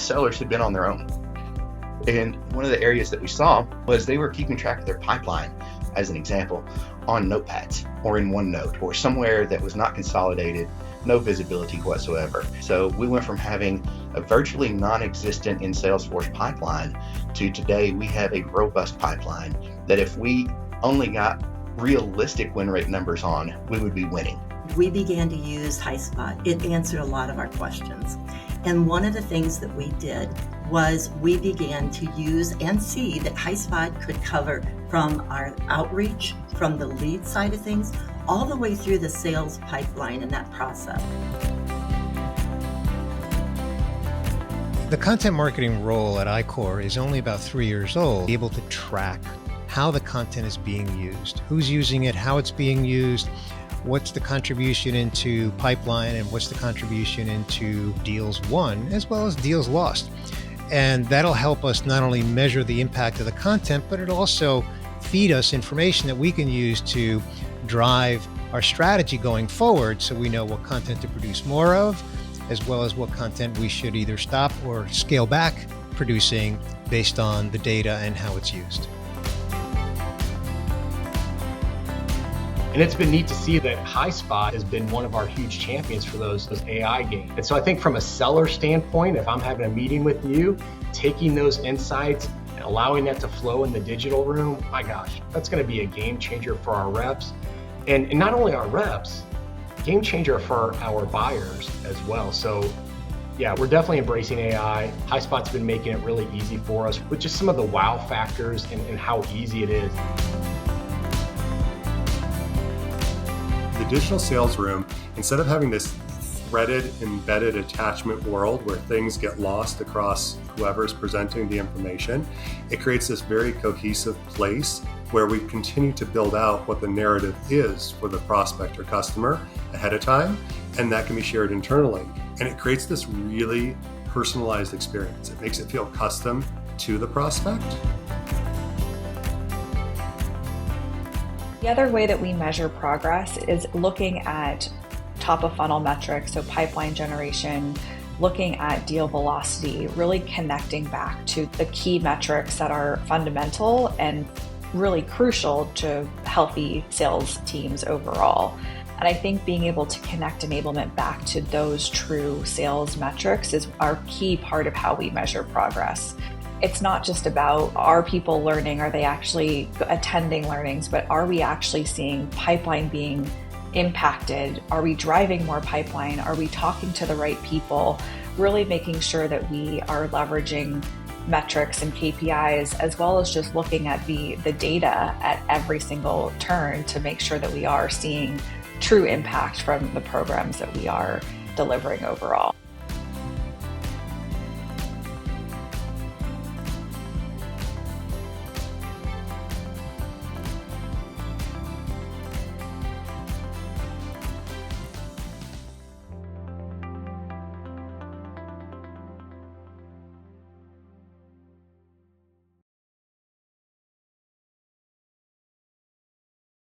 sellers had been on their own. And one of the areas that we saw was they were keeping track of their pipeline, as an example, on notepads or in OneNote or somewhere that was not consolidated, no visibility whatsoever. So we went from having a virtually non-existent in Salesforce pipeline to today we have a robust pipeline that if we only got realistic win rate numbers on, we would be winning. We began to use Highspot. It answered a lot of our questions. And one of the things that we did was we began to use and see that Highspot could cover from our outreach, from the lead side of things, all the way through the sales pipeline and that process. The content marketing role at iCore is only about 3 years old, able to track how the content is being used, who's using it, how it's being used, what's the contribution into pipeline, and what's the contribution into deals won, as well as deals lost. And that'll help us not only measure the impact of the content, but it'll also feed us information that we can use to drive our strategy going forward so we know what content to produce more of, as well as what content we should either stop or scale back producing based on the data and how it's used. And it's been neat to see that Highspot has been one of our huge champions for those AI gains. And so I think from a seller standpoint, if I'm having a meeting with you, taking those insights and allowing that to flow in the digital room, my gosh, that's going to be a game changer for our reps. And not only our reps, game changer for our buyers as well. So yeah, we're definitely embracing AI. Highspot's been making it really easy for us with just some of the wow factors and how easy it is. The digital sales room, instead of having this threaded, embedded attachment world where things get lost across whoever's presenting the information, it creates this very cohesive place where we continue to build out what the narrative is for the prospect or customer ahead of time, and that can be shared internally. And it creates this really personalized experience. It makes it feel custom to the prospect. The other way that we measure progress is looking at top of funnel metrics, so pipeline generation, looking at deal velocity, really connecting back to the key metrics that are fundamental and really crucial to healthy sales teams overall. And I think being able to connect enablement back to those true sales metrics is our key part of how we measure progress. It's not just about are people learning, are they actually attending learnings, but are we actually seeing pipeline being impacted? Are we driving more pipeline? Are we talking to the right people? Really making sure that we are leveraging metrics and KPIs, as well as just looking at the data at every single turn to make sure that we are seeing true impact from the programs that we are delivering overall.